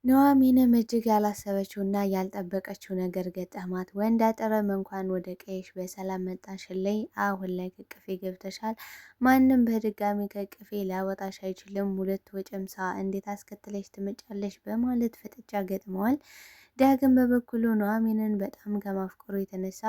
ኑሐሚንም እጅግ ያላሰበችውና ያልጠበቀችው ነገር ገጠማት። ወንድ አጠረም እንኳን ወደ ቀይሽ በሰላም መጣሽልኝ። አሁን ላይ ከቅፌ ገብተሻል። ማንም በድጋሚ ከቅፌ ሊያወጣሽ አይችልም። ሁለት ወጨምሳ እንዴት አስከትለሽ ትመጫለሽ? በማለት ፍጥጫ ገጥመዋል። ዳግም በበኩሉ ኑሐሚንን በጣም ከማፍቀሩ የተነሳ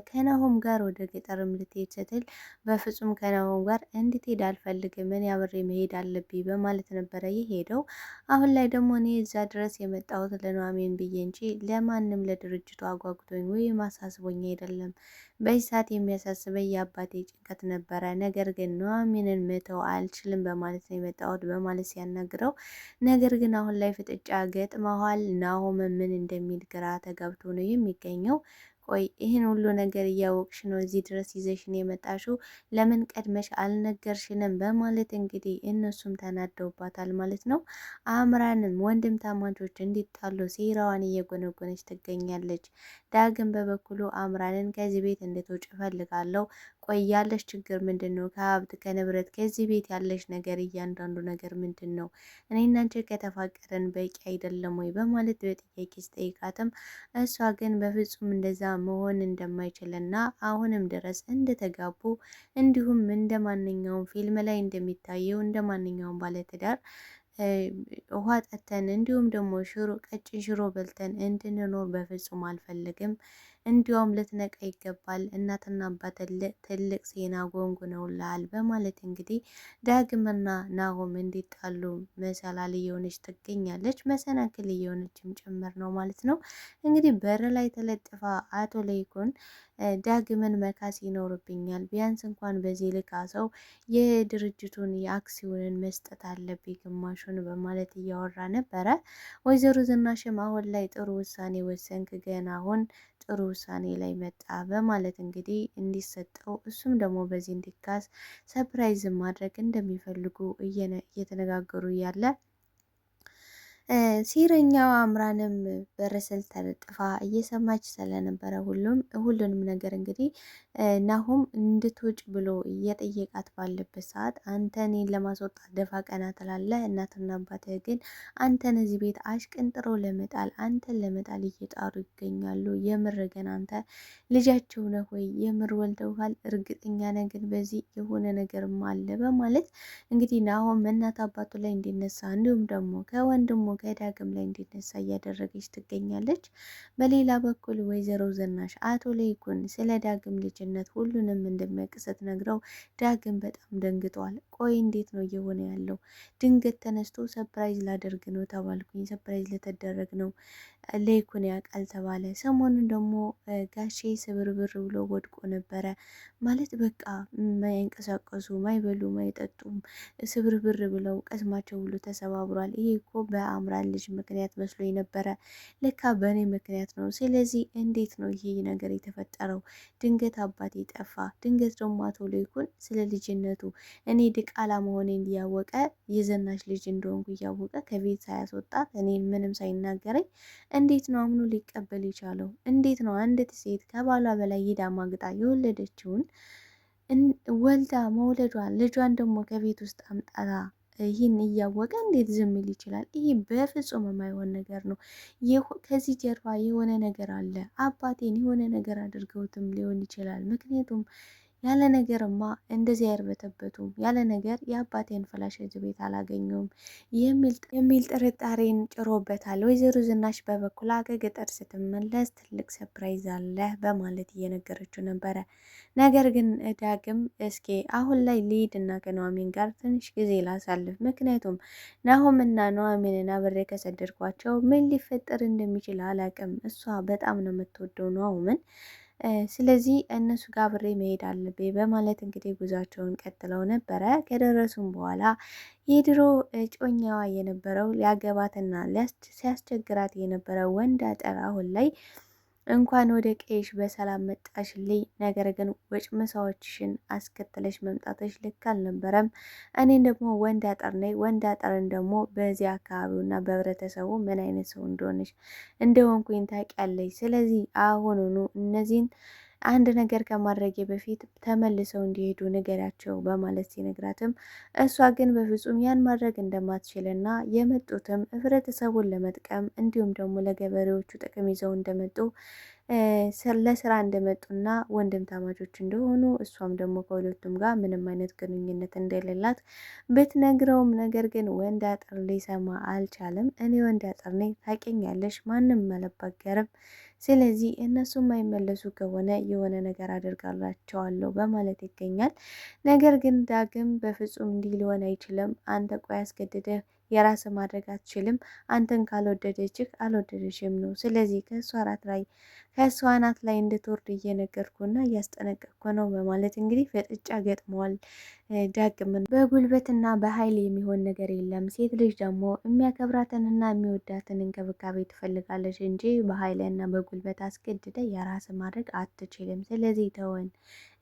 ከናሆም ጋር ወደ ገጠርም ልትሄድ ስትል በፍጹም ከናሆም ጋር እንድትሄድ አልፈልግም፣ እኔ አብሬ መሄድ አለብኝ በማለት ነበረ የሄደው። አሁን ላይ ደግሞ እኔ እዛ ድረስ የመጣሁት ለኑሐሚን ብዬ እንጂ ለማንም ለድርጅቱ አጓጉቶኝ ወይም አሳስቦኝ አይደለም። በዚህ ሰዓት የሚያሳስበኝ የአባቴ ጭንቀት ነበረ። ነገር ግን ኑሐሚንን መተው አልችልም በማለት ነው የመጣሁት በማለት ሲያናግረው፣ ነገር ግን አሁን ላይ ፍጥጫ ገጥመዋል። ናሆም ምን እንደሚል ግራ ተጋብቶ ነው የሚገኘው። ቆይ ይህን ሁሉ ነገር እያወቅሽ ነው እዚህ ድረስ ይዘሽን የመጣሽው? ለምን ቀድመሽ አልነገርሽንም? በማለት እንግዲህ እነሱም ተናደውባታል ማለት ነው። አምራንም ወንድም ታማቾች እንዲጣሉ ሴራዋን እየጎነጎነች ትገኛለች። ዳግም በበኩሉ አምራንን ከዚህ ቤት እንድትወጭ እፈልጋለሁ። ቆይ ያለሽ ችግር ምንድን ነው? ከሀብት ከንብረት ከዚህ ቤት ያለሽ ነገር እያንዳንዱ ነገር ምንድን ነው? እኔ እናንቺ ከተፋቀረን በቂ አይደለም ወይ? በማለት በጥያቄ ስጠይቃትም እሷ ግን በፍጹም እንደዛ መሆን እንደማይችልና አሁንም ድረስ እንደተጋቡ እንዲሁም እንደ ማንኛውም ፊልም ላይ እንደሚታየው እንደ ማንኛውም ባለትዳር ውሃ ጠተን እንዲሁም ደግሞ ቀጭን ሽሮ በልተን እንድንኖር በፍጹም አልፈልግም። እንዲያውም ልትነቃ ይገባል። እናትና አባት ትልቅ ዜና ጎንጉነውልሃል በማለት እንግዲህ ዳግምና ናሆም እንዲጣሉ መሰላል እየሆነች ትገኛለች። መሰናክል እየሆነችም ጭምር ነው ማለት ነው። እንግዲህ በር ላይ ተለጥፋ አቶ ለይኩን ዳግምን መካስ ይኖርብኛል፣ ቢያንስ እንኳን በዚህ ልካ ሰው የድርጅቱን የአክሲዮንን መስጠት አለብኝ ግማሹን በማለት እያወራ ነበረ። ወይዘሮ ዝናሽም አሁን ላይ ጥሩ ውሳኔ ወሰንክ፣ ገና አሁን ጥሩ ውሳኔ ላይ መጣ በማለት እንግዲህ እንዲሰጠው እሱም ደግሞ በዚህ እንዲካስ ሰፕራይዝ ማድረግ እንደሚፈልጉ እየተነጋገሩ ያለ ሴረኛው አምራንም በረሰል ተለጥፋ እየሰማች ስለነበረ ሁሉንም ነገር እንግዲህ ናሆም እንድትውጭ ብሎ እየጠየቃት ባለበት ሰዓት አንተ እኔን ለማስወጣት ደፋ ቀና ትላለህ፣ እናትና አባትህ ግን አንተን እዚህ ቤት አሽቀንጥረው ለመጣል አንተን ለመጣል እየጣሩ ይገኛሉ። የምር ግን አንተ ልጃቸው ነህ ወይ? የምር ወልደውሃል? እርግጠኛ ነህ? ግን በዚህ የሆነ ነገርም አለ በማለት እንግዲህ ናሆም እናት አባቱ ላይ እንዲነሳ እንዲሁም ደግሞ ከወንድሙ ከዳግም ላይ እንዲነሳ እያደረገች ትገኛለች። በሌላ በኩል ወይዘሮ ዝናሽ አቶ ለይኩን ስለ ዳግም ልጅነት ሁሉንም እንደሚያቅሰት ነግረው ዳግም በጣም ደንግጧል። ቆይ እንዴት ነው እየሆነ ያለው? ድንገት ተነስቶ ሰፕራይዝ ላደርግ ነው ተባልኩኝ፣ ሰፕራይዝ ልትደረግ ነው ለይኩን ያውቃል ተባለ። ሰሞኑን ደግሞ ጋሼ ስብርብር ብሎ ወድቆ ነበረ ማለት በቃ ማይንቀሳቀሱ ማይበሉ ማይጠጡም ስብርብር ብለው ቀስማቸው ሁሉ ተሰባብሯል። ይሄ እኮ በአምራን ልጅ ምክንያት መስሎ ነበረ፣ ለካ በእኔ ምክንያት ነው። ስለዚህ እንዴት ነው ይሄ ነገር የተፈጠረው? ድንገት አባቴ ጠፋ፣ ድንገት ደግሞ አቶ ለይኩን ስለ ልጅነቱ እኔ ድቃላ መሆኔን እያወቀ የዘናሽ ልጅ እንደሆንኩ እያወቀ ከቤት ሳያስወጣት እኔን ምንም ሳይናገረኝ እንዴት ነው አምኖ ሊቀበል የቻለው? እንዴት ነው አንዲት ሴት ከባሏ በላይ ሂዳ ማግጣ የወለደችውን ወልዳ መውለዷን ልጇን ደግሞ ከቤት ውስጥ አምጣታ ይህን እያወቀ እንዴት ዝም ሊል ይችላል? ይህ በፍጹም የማይሆን ነገር ነው። ከዚህ ጀርባ የሆነ ነገር አለ። አባቴን የሆነ ነገር አድርገውትም ሊሆን ይችላል። ምክንያቱም ያለ ነገርማ እንደዚህ አይርበተበቱም። ያለ ነገር የአባቴን ፍላሽ እዚህ ቤት አላገኘውም የሚል ጥርጣሬን ጭሮበታል። ወይዘሮ ዝናሽ በበኩሏ ከገጠር ስትመለስ ትልቅ ሰፕራይዝ አለ በማለት እየነገረችው ነበረ። ነገር ግን ዳግም እስኪ አሁን ላይ ልሂድ እና ከኑሐሚን ጋር ትንሽ ጊዜ ላሳልፍ፣ ምክንያቱም ናሆምና ኑሐሚንን አብሬ ከሰደድኳቸው ምን ሊፈጠር እንደሚችል አላቅም። እሷ በጣም ነው የምትወደው ኑሐሚንን። ስለዚህ እነሱ ጋር አብሬ መሄድ አለብኝ በማለት እንግዲህ ጉዟቸውን ቀጥለው ነበረ። ከደረሱም በኋላ የድሮ እጮኛዋ የነበረው ሊያገባትና ሲያስቸግራት የነበረው ወንድ አጠር አሁን ላይ እንኳን ወደ ቀይሽ በሰላም መጣሽልኝ፣ ነገር ግን ወጭ ምሳዎችሽን አስከትለሽ መምጣትሽ ልክ አልነበረም። እኔን ደግሞ ወንድ አጠር ነኝ። ወንድ አጠርን ደግሞ በዚህ አካባቢውና በህብረተሰቡ ምን አይነት ሰው እንደሆነች እንደሆንኩኝ ታውቂያለሽ። ስለዚህ አሁኑኑ እነዚህን አንድ ነገር ከማድረጌ በፊት ተመልሰው እንዲሄዱ ንገሪያቸው በማለት ሲነግራትም እሷ ግን በፍጹም ያን ማድረግ እንደማትችልና የመጡትም ህብረተሰቡን ለመጥቀም እንዲሁም ደግሞ ለገበሬዎቹ ጥቅም ይዘው እንደመጡ ለስራ እንደመጡና ወንድም ታማቾች እንደሆኑ እሷም ደግሞ ከሁለቱም ጋር ምንም አይነት ግንኙነት እንደሌላት ብትነግረውም ነገር ግን ወንድ አጥር ሊሰማ አልቻለም። እኔ ወንድ አጥር ነኝ ታውቂኛለሽ፣ ማንም አልበገርም። ስለዚህ እነሱ የማይመለሱ ከሆነ የሆነ ነገር አደርጋላቸዋለሁ በማለት ይገኛል። ነገር ግን ዳግም በፍጹም እንዲህ ሊሆን አይችልም። አንተ ቆይ አስገድደህ የራስ ማድረግ አትችልም። አንተን ካልወደደችህ አልወደደችም ነው። ስለዚህ ከእሷ አናት ላይ እንድትወርድ እየነገርኩና እያስጠነቀቅኩ ነው በማለት እንግዲህ ፍጥጫ ገጥመዋል። ዳግምን በጉልበትና በኃይል የሚሆን ነገር የለም። ሴት ልጅ ደግሞ የሚያከብራትንና የሚወዳትን እንክብካቤ ትፈልጋለች እንጂ በኃይልና በጉልበት አስገድደ የራስ ማድረግ አትችልም። ስለዚህ ተወን፣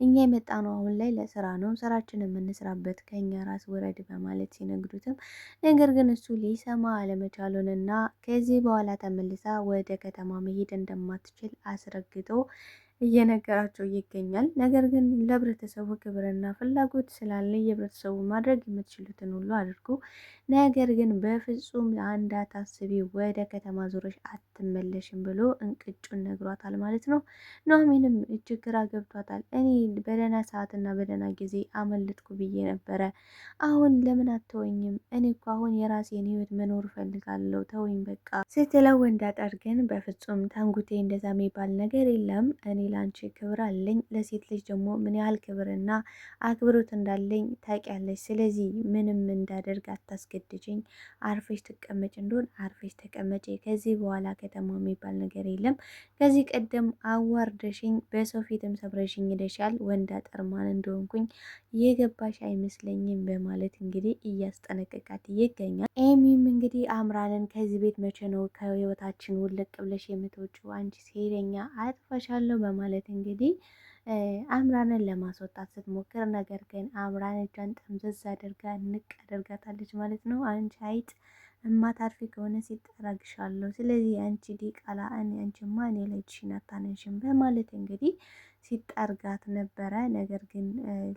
እኛ የመጣነው አሁን ላይ ለስራ ነው፣ ስራችን የምንስራበት ከኛ ራስ ውረድ በማለት ሲነግሩትም ነገር ግን እሱ ሊሰማ አለመቻሉንና ከዚህ በኋላ ተመልሳ ወደ ከተማ መሄድ እንደማትችል አስረግጦ እየነገራቸው ይገኛል። ነገር ግን ለህብረተሰቡ ክብርና ፍላጎት ስላለ የህብረተሰቡ ማድረግ የምትችሉትን ሁሉ አድርጎ፣ ነገር ግን በፍጹም ለአንድ አታስቢ ወደ ከተማ ዞረሽ አትመለሽም ብሎ እንቅጩን ነግሯታል ማለት ነው። ኑሐሚንም እጅግ ግራ ገብቷታል። እኔ በደህና ሰዓትና በደህና ጊዜ አመልጥኩ ብዬ ነበረ፣ አሁን ለምን አትወኝም? እኔ እኮ አሁን የራሴን ህይወት መኖር እፈልጋለሁ፣ ተወኝ በቃ ስትለው ወንዳጠር ግን በፍጹም ታንጉቴ እንደዛ የሚባል ነገር የለም። እኔ ለአንቺ ክብር አለኝ። ለሴት ልጅ ደግሞ ምን ያህል ክብርና አክብሮት እንዳለኝ ታውቂያለሽ። ስለዚህ ምንም እንዳደርግ አታስገድጅኝ። አርፈሽ ትቀመጭ እንደሆን አርፈሽ ተቀመጪ። ከዚህ በኋላ ከተማ የሚባል ነገር የለም። ከዚህ ቀደም አዋርደሽኝ በሰው ፊትም ሰብረሽኝ ሄደሻል። ወንድ አጠር ማን እንደሆንኩኝ የገባሽ አይመስለኝም በማለት እንግዲህ እያስጠነቀቃት ይገኛል። ኤሚም እንግዲህ አምራንን ከዚህ ቤት መቼ ነው ከህይወታችን ውልቅ ብለሽ የምትወጪው? አንቺ ሴረኛ አጥፋሻለሁ በማለት እንግዲህ አምራንን ለማስወጣት ስትሞክር፣ ነገር ግን አምራን እጇን ጠምዘዝ አድርጋ ንቅ አድርጋታለች ማለት ነው። አንቺ አይጥ እማታርፊ ከሆነ ሲጠራግሻለሁ። ስለዚህ አንቺ ዲቃላ አንቺማ እኔ ላይ እጅሽን አታነሽም በማለት እንግዲህ ሲጠርጋት ነበረ። ነገር ግን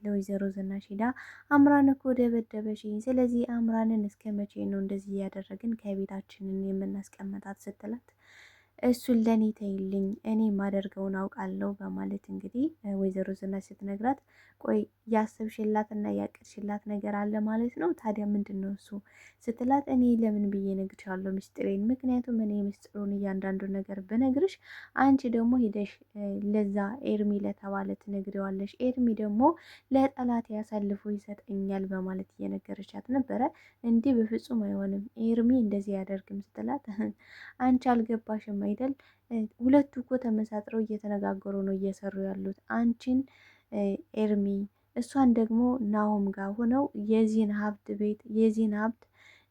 ለወይዘሮ ዝናሽ ሄዳ አምራን እኮ ደበደበሽኝ፣ ስለዚህ አምራንን እስከ መቼ ነው እንደዚህ እያደረግን ከቤታችንን የምናስቀምጣት ስትላት እሱን ለኔ ተይልኝ፣ እኔ ማደርገውን አውቃለሁ በማለት እንግዲህ ወይዘሮ ዝናሽ ስትነግራት፣ ቆይ ያሰብሽላትና ያቀድሽላት ነገር አለ ማለት ነው? ታዲያ ምንድን ነው እሱ ስትላት፣ እኔ ለምን ብዬ እነግርሻለሁ ምስጢሬን? ምክንያቱም እኔ ምስጢሩን እያንዳንዱ ነገር ብነግርሽ አንቺ ደግሞ ሄደሽ ለዛ ኤርሚ ለተባለ ትነግሪዋለሽ፣ ኤርሚ ደግሞ ለጠላት ያሳልፎ ይሰጠኛል በማለት እየነገረቻት ነበረ። እንዲህ በፍጹም አይሆንም፣ ኤርሚ እንደዚህ ያደርግም ስትላት፣ አንቺ አልገባሽም አይደል? ሁለቱ እኮ ተመሳጥረው እየተነጋገሩ ነው እየሰሩ ያሉት። አንቺን ኤርሚ እሷን ደግሞ ናሆም ጋር ሆነው የዚህን ሀብት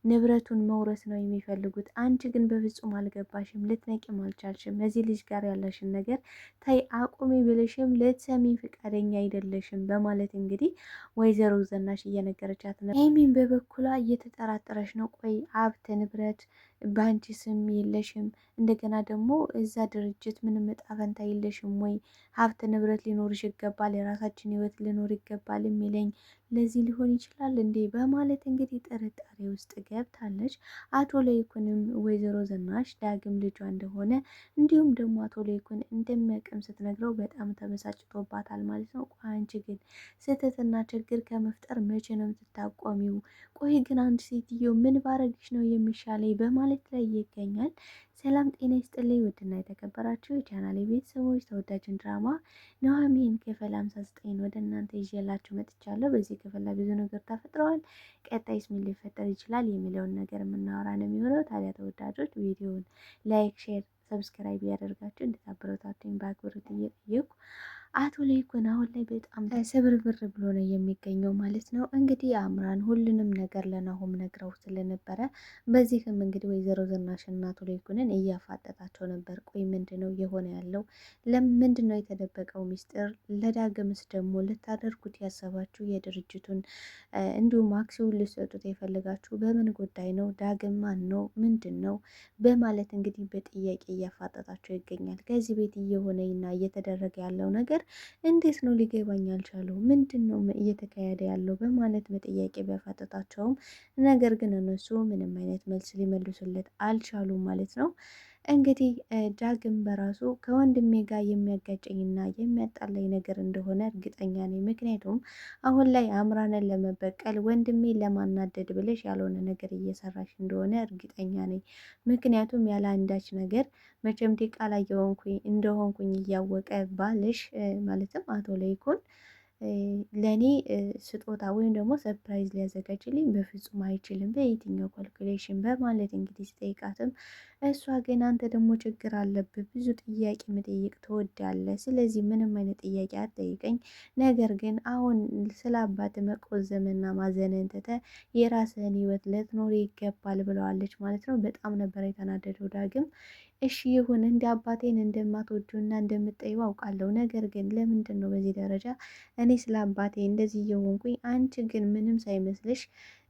ንብረቱን መውረስ ነው የሚፈልጉት። አንቺ ግን በፍጹም አልገባሽም፣ ልትነቂም አልቻልሽም። እዚህ ልጅ ጋር ያለሽን ነገር ታይ አቁሚ ብልሽም ልትሰሚ ፈቃደኛ አይደለሽም በማለት እንግዲህ ወይዘሮ ዝናሽ እየነገረቻት ነው። ኤሚን በበኩሏ እየተጠራጠረች ነው። ቆይ ሀብት ንብረት በአንቺ ስም የለሽም? እንደገና ደግሞ እዛ ድርጅት ምንም እጣ ፈንታ የለሽም ወይ? ሀብት ንብረት ሊኖርሽ ይገባል፣ የራሳችን ህይወት ሊኖር ይገባል የሚለኝ ለዚህ ሊሆን ይችላል እንዴ? በማለት እንግዲህ ጥርጣሬ ውስጥ ገብታለች። አቶ ለይኩንም ወይዘሮ ዝናሽ ዳግም ልጇ እንደሆነ እንዲሁም ደግሞ አቶ ለይኩን እንደሚያቅም ስትነግረው በጣም ተበሳጭቶባታል ማለት ነው። ቆይ አንቺ ግን ስህተትና ችግር ከመፍጠር መቼ ነው የምትታቆሚው? ቆይ ግን አንድ ሴትዮ ምን ባረግሽ ነው የሚሻለኝ? በማለት ላይ ይገኛል። ሰላም ጤና ይስጥልኝ ውድና የተከበራችሁ የቻናሌ ቤተሰቦች ተወዳጅን ድራማ ኑሐሚን ክፍል 59 ወደ እናንተ ይዤላችሁ መጥቻለሁ። በዚህ ክፍል ላይ ብዙ ነገር ተፈጥረዋል። ቀጣይስ ምን ሊፈጠር ይችላል የሚለውን ነገር የምናወራ ነው የሚሆነው። ታዲያ ተወዳጆች ቪዲዮውን ላይክ፣ ሼር፣ ሰብስክራይብ ያደርጋችሁ እንድታበረታቱኝ በአክብሮት እየጠየቁ አቶ ለይኩን አሁን ላይ በጣም ስብርብር ብሎ ነው የሚገኘው ማለት ነው። እንግዲህ አምራን ሁሉንም ነገር ለናሆም ነግረው ስለነበረ በዚህም እንግዲህ ወይዘሮ ዝናሽና አቶ ለይኩንን እያፋጠጣቸው ነበር። ቆይ ምንድን ነው የሆነ ያለው? ለምንድን ነው የተደበቀው ሚስጥር? ለዳግምስ ደግሞ ልታደርጉት ያሰባችሁ የድርጅቱን እንዲሁም አክሲውን ልሰጡት የፈለጋችሁ በምን ጉዳይ ነው? ዳግም ማን ነው? ምንድን ነው? በማለት እንግዲህ በጥያቄ እያፋጠጣቸው ይገኛል። ከዚህ ቤት እየሆነና እየተደረገ ያለው ነገር ነገር እንዴት ነው ሊገባኝ አልቻለው? ምንድን ነው እየተካሄደ ያለው? በማለት በጥያቄ ቢያፋጥጣቸውም ነገር ግን እነሱ ምንም አይነት መልስ ሊመልሱለት አልቻሉም ማለት ነው። እንግዲህ ዳግም በራሱ ከወንድሜ ጋር የሚያጋጨኝና የሚያጣላኝ ነገር እንደሆነ እርግጠኛ ነኝ። ምክንያቱም አሁን ላይ አምራንን ለመበቀል ወንድሜ ለማናደድ ብለሽ ያልሆነ ነገር እየሰራሽ እንደሆነ እርግጠኛ ነኝ። ምክንያቱም ያለ አንዳች ነገር መቼም ዲቃላ እንደሆንኩኝ እያወቀ ባልሽ ማለትም አቶ ለይኩን ለእኔ ስጦታ ወይም ደግሞ ሰርፕራይዝ ሊያዘጋጅልኝ በፍጹም አይችልም በየትኛው ካልኩሌሽን በማለት እንግዲህ ስጠይቃትም እሷ ግን አንተ ደግሞ ችግር አለብህ፣ ብዙ ጥያቄ መጠየቅ ትወዳለህ። ስለዚህ ምንም አይነት ጥያቄ አትጠይቀኝ፣ ነገር ግን አሁን ስለ አባት መቆዘምና ማዘንን ትተህ የራስህን ህይወት ልትኖር ይገባል ብለዋለች ማለት ነው። በጣም ነበር የተናደደው ዳግም። እሺ ይሁን፣ እንደ አባቴን እንደማትወጁና እንደምጠይው አውቃለሁ። ነገር ግን ለምንድን ነው በዚህ ደረጃ እኔ ስለ አባቴ እንደዚህ እየሆንኩኝ፣ አንቺ ግን ምንም ሳይመስልሽ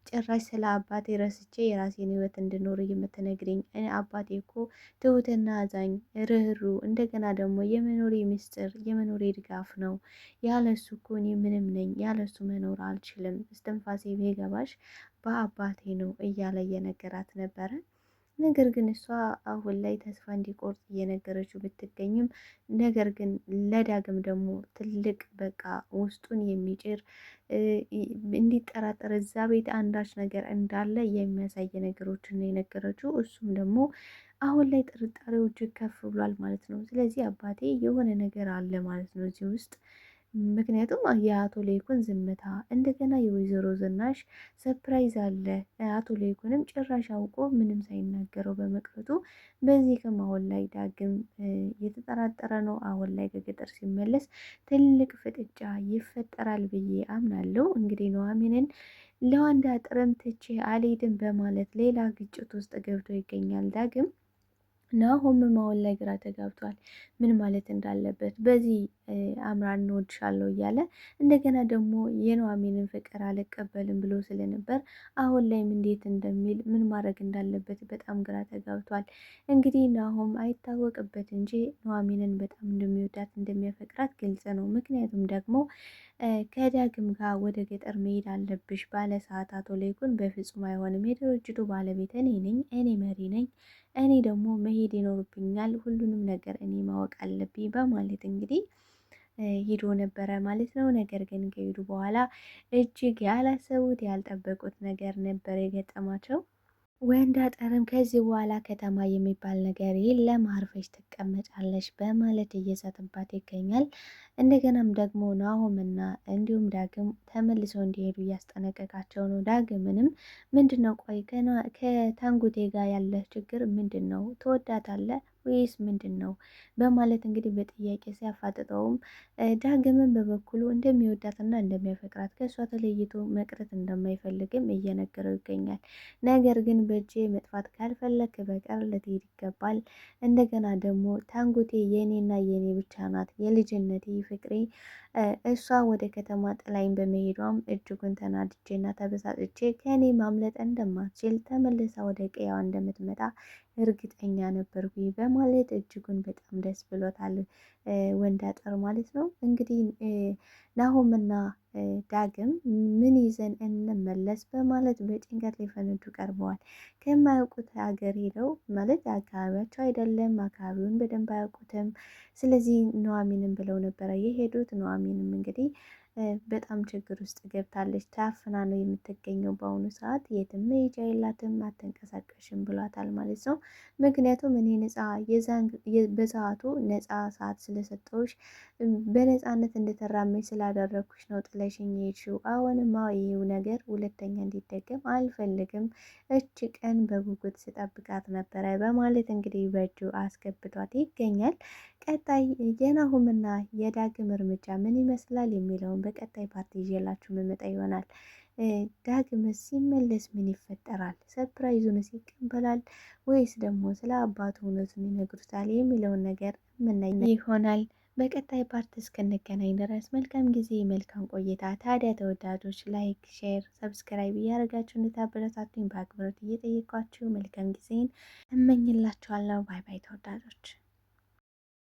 ጭራሽ ስለ አባቴ ረስቼ የራሴን ህይወት እንድኖር የምትነግሪኝ? አባቴ እኮ ትሁትና አዛኝ፣ ርህሩ፣ እንደገና ደግሞ የመኖሬ ምስጢር፣ የመኖሬ ድጋፍ ነው። ያለሱ እኮ እኔ ምንም ነኝ፣ ያለሱ መኖር አልችልም። እስትንፋሴ ቢገባሽ በአባቴ ነው እያለ እየነገራት ነበረ። ነገር ግን እሷ አሁን ላይ ተስፋ እንዲቆርጥ እየነገረችው ብትገኝም ነገር ግን ለዳግም ደግሞ ትልቅ በቃ ውስጡን የሚጭር እንዲጠራጠር እዛ ቤት አንዳች ነገር እንዳለ የሚያሳይ ነገሮችን ነው የነገረችው። እሱም ደግሞ አሁን ላይ ጥርጣሬው እጅግ ከፍ ብሏል ማለት ነው። ስለዚህ አባቴ የሆነ ነገር አለ ማለት ነው እዚህ ውስጥ። ምክንያቱም የአቶ ሌይኩን ዝምታ እንደገና የወይዘሮ ዝናሽ ሰፕራይዝ አለ። አቶ ሌይኩንም ጭራሽ አውቆ ምንም ሳይናገረው በመቅረቱ በዚህ አሁን ላይ ዳግም የተጠራጠረ ነው። አሁን ላይ ከገጠር ሲመለስ ትልቅ ፍጥጫ ይፈጠራል ብዬ አምናለሁ። እንግዲህ ኑሐሚንን ለወንድ አጥርም ትቼ አልሄድም በማለት ሌላ ግጭት ውስጥ ገብቶ ይገኛል ዳግም። ናሆምም አሁን ላይ ግራ ተጋብቷል፣ ምን ማለት እንዳለበት። በዚህ አምራን እንወድሻለሁ እያለ እንደገና ደግሞ የኑሐሚንን ፍቅር አልቀበልም ብሎ ስለነበር አሁን ላይም እንዴት እንደሚል ምን ማድረግ እንዳለበት በጣም ግራ ተጋብቷል። እንግዲህ ናሆም አይታወቅበት እንጂ ኑሐሚንን በጣም እንደሚወዳት እንደሚያፈቅራት ግልጽ ነው። ምክንያቱም ደግሞ ከዳግም ጋር ወደ ገጠር መሄድ አለብሽ ባለ ሰዓት አቶ ለይኩን በፍጹም አይሆንም፣ የድርጅቱ ባለቤት እኔ ነኝ፣ እኔ መሪ ነኝ፣ እኔ ደግሞ መሄድ ይኖርብኛል፣ ሁሉንም ነገር እኔ ማወቅ አለብኝ በማለት እንግዲህ ሂዶ ነበረ ማለት ነው። ነገር ግን ከሄዱ በኋላ እጅግ ያላሰቡት ያልጠበቁት ነገር ነበር የገጠማቸው። ወንድ አጠርም ከዚህ በኋላ ከተማ የሚባል ነገር የለም፣ አርፈሽ ትቀመጫለሽ በማለት እየሳተባት ይገኛል። እንደገናም ደግሞ ናሆምና እንዲሁም ዳግም ተመልሰው እንዲሄዱ እያስጠነቀቃቸው ነው። ዳግምንም ምንድን ነው ቆይ ከታንጉቴ ጋር ያለ ችግር ምንድን ነው? ትወዳታለህ ወይስ ምንድን ነው በማለት እንግዲህ በጥያቄ ሲያፋጥጠውም ዳግምን በበኩሉ እንደሚወዳትና እንደሚያፈቅራት ከእሷ ተለይቶ መቅረት እንደማይፈልግም እየነገረው ይገኛል። ነገር ግን በእጄ መጥፋት ካልፈለክ በቀር ልትሄድ ይገባል። እንደገና ደግሞ ታንጉቴ የኔና የኔ ብቻ ናት፣ የልጅነቴ ፍቅሬ። እሷ ወደ ከተማ ጥላይን በመሄዷም እጅጉን ተናድጄና ተበሳጭቼ ከእኔ ማምለጥ እንደማትችል ተመልሳ ወደ ቀያዋ እንደምትመጣ እርግጠኛ ነበርኩኝ በማለት እጅጉን በጣም ደስ ብሎታል። ወንድ አጠር ማለት ነው። እንግዲህ ናሆምና ዳግም ምን ይዘን እንመለስ በማለት በጭንቀት ሊፈነዱ ቀርበዋል። ከማያውቁት ሀገር ሄደው ማለት አካባቢያቸው አይደለም፣ አካባቢውን በደንብ አያውቁትም። ስለዚህ ኑሐሚንን ብለው ነበረ የሄዱት። ኑሐሚንም እንግዲህ በጣም ችግር ውስጥ ገብታለች። ታፍና ነው የምትገኘው በአሁኑ ሰዓት። የትም መሄጃ የላትም፣ አትንቀሳቀሽም ብሏታል ማለት ነው። ምክንያቱም እኔ በሰዓቱ ነፃ ሰዓት ስለሰጠውሽ በነፃነት እንድትራመጅ ስላደረግኩሽ ነው ጥለሽኝ የሄድሽው። አሁንማ ይሄው ነገር ሁለተኛ እንዲደገም አልፈልግም፣ እች ቀን በጉጉት ስጠብቃት ነበረ በማለት እንግዲህ በእጁ አስገብቷት ይገኛል። ቀጣይ የናሆምና የዳግም እርምጃ ምን ይመስላል የሚለውን በቀጣይ ፓርቲ ይዤላችሁ መመጣ ይሆናል። ዳግም ሲመለስ ምን ይፈጠራል? ሰርፕራይዙንስ ይቀበላል ወይስ ደግሞ ስለ አባቱ እውነቱን ይነግሩታል የሚለውን ነገር ምናይ ይሆናል። በቀጣይ ፓርት እስክንገናኝ ድረስ መልካም ጊዜ፣ መልካም ቆይታ። ታዲያ ተወዳጆች ላይክ፣ ሼር፣ ሰብስክራይብ እያደረጋችሁ እንድታበረታቱኝ በአክብሮት እየጠየኳችሁ መልካም ጊዜን እመኝላችኋለሁ። ባይ ባይ ተወዳጆች።